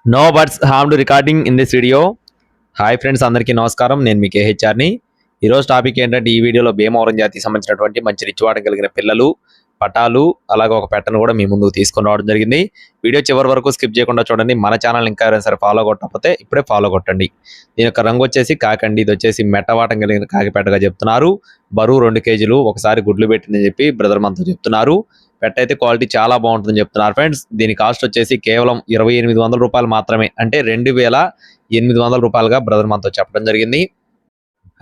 No butts harmed recording in this video. Hi friends, అందరికీ నమస్కారం. నేను మీ కేహెచ్ఆర్ని. ఈరోజు టాపిక్ ఏంటంటే, ఈ వీడియోలో భీమవరం జాతికి సంబంధించినటువంటి మంచి రిచ్వాటం కలిగిన పిల్లలు, పటాలు, అలాగే ఒక పెట్టను కూడా మీ ముందుకు తీసుకొని రావడం జరిగింది. వీడియో చివరి వరకు స్కిప్ చేయకుండా చూడండి. మన ఛానల్ ఇంకా ఎవరైనా సరే ఫాలో కొట్టకపోతే ఇప్పుడే ఫాలో కొట్టండి. దీని యొక్క రంగు వచ్చేసి కాకండి. ఇది వచ్చేసి మెట్టవాటం కలిగిన కాకిపెట్టగా చెప్తున్నారు. బరువు 2 కేజీలు. ఒకసారి గుడ్లు పెట్టిందని చెప్పి బ్రదర్ మనతో చెప్తున్నారు. పెట్ట అయితే క్వాలిటీ చాలా బాగుంటుందని చెప్తున్నారు ఫ్రెండ్స్. దీని కాస్ట్ వచ్చేసి కేవలం 2800 రూపాయలు మాత్రమే, అంటే 2800 రూపాయలుగా బ్రదర్ మనతో చెప్పడం జరిగింది.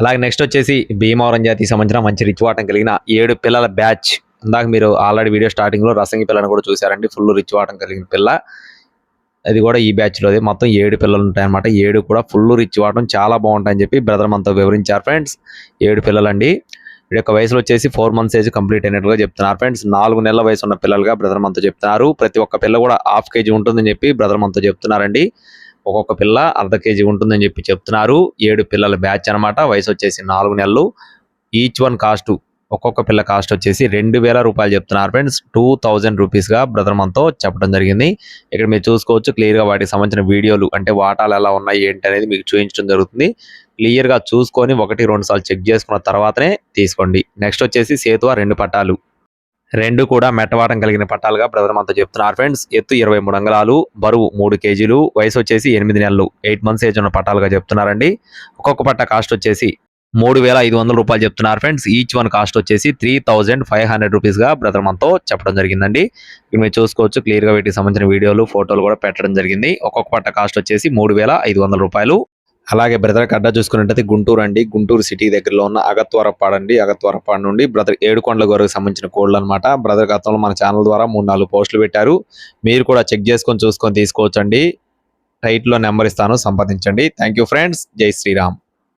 అలాగే నెక్స్ట్ వచ్చేసి భీమవరం జాతికి సంబంధించిన మంచి రిచ్వాటం కలిగిన 7 పిల్లల బ్యాచ్. ఇందాక మీరు ఆల్రెడీ వీడియో స్టార్టింగ్ లో రసంగి పిల్లని కూడా చూసారండి. ఫుల్ రిచ్వాటం కలిగిన పిల్ల. అది కూడా ఈ బ్యాచ్ లోది. మొత్తం 7 పిల్లలు ఉంటాయన్నమాట. 7 కూడా ఫుల్ రిచ్వాటం, చాలా బాగుంటాయని చెప్పి బ్రదర్ మనతో వివరించారు ఫ్రెండ్స్. 7 పిల్లలండి. వీడి యొక్క వయసులో వచ్చేసి 4 months ఏజ్ కంప్లీట్ అయినట్టుగా చెప్తున్నారు ఫ్రెండ్స్. 4 నెలల వయసు ఉన్న పిల్లలుగా బ్రదర్ మనతో చెప్తున్నారు. ప్రతి ఒక్క పిల్ల కూడా 1/2 kg ఉంటుందని చెప్పి బ్రదర్ మనతో చెప్తున్నారండి. ఒక్కొక్క పిల్ల 1/2 kg ఉంటుందని చెప్పి చెప్తున్నారు. 7 పిల్లల బ్యాచ్ అనమాట. వయసు వచ్చేసి 4 నెలలు. ఈచ్ వన్ కాస్ట్, ఒక్కొక్క పిల్ల కాస్ట్ వచ్చేసి 2000 రూపాయలు చెప్తున్నారు ఫ్రెండ్స్. 2000 రూపీస్గా బ్రదర్ మనతో చెప్పడం జరిగింది. ఇక్కడ మీరు చూసుకోవచ్చు క్లియర్గా వాటికి సంబంధించిన వీడియోలు, అంటే వాటాలు ఎలా ఉన్నాయి ఏంటి అనేది మీకు చూపించడం జరుగుతుంది. క్లియర్గా చూసుకొని 1-2 సార్లు చెక్ చేసుకున్న తర్వాతనే తీసుకోండి. నెక్స్ట్ వచ్చేసి సేతువ 2 పట్టాలు. 2 కూడా మెట్టవాటం కలిగిన పట్టాలుగా బ్రదర్ మనతో చెప్తున్నారు ఫ్రెండ్స్. ఎత్తు 23 అంగుళాలు, బరువు 3 కేజీలు, వయసు వచ్చేసి 8 నెలలు, 8 months ఏజ్ ఉన్న పట్టాలుగా చెప్తున్నారండి. ఒక్కొక్క పట్ట కాస్ట్ వచ్చేసి 3500 రూపాయలు చెప్తున్నారు ఫ్రెండ్స్. ఈచ్ వన్ కాస్ట్ వచ్చేసి 3500 రూపీస్గా బ్రదర్ మనతో చెప్పడం జరిగిందండి. ఇక్కడ మీరు చూసుకోవచ్చు క్లియర్గా వీటికి సంబంధించిన వీడియోలు, ఫోటోలు కూడా పెట్టడం జరిగింది. ఒక్కొక్క పట్ట కాస్ట్ వచ్చేసి 3500 రూపాయలు. అలాగే బ్రదర్ అడ్డా చూసుకున్నట్టయితే గుంటూరు అండి. గుంటూరు సిటీ దగ్గరలో ఉన్న అగత్వరపాడు అండి. అగత్వరపాడు నుండి బ్రదర్ ఏడుకొండల గోరకు సంబంధించిన కోళ్ళు అనమాట. బ్రదర్ గతంలో మన ఛానల్ ద్వారా 3-4 పోస్టులు పెట్టారు. మీరు కూడా చెక్ చేసుకొని చూసుకొని తీసుకోవచ్చండి. టైట్లో నెంబర్ ఇస్తాను, సంప్రదించండి. Thank you friends. జై శ్రీరామ్.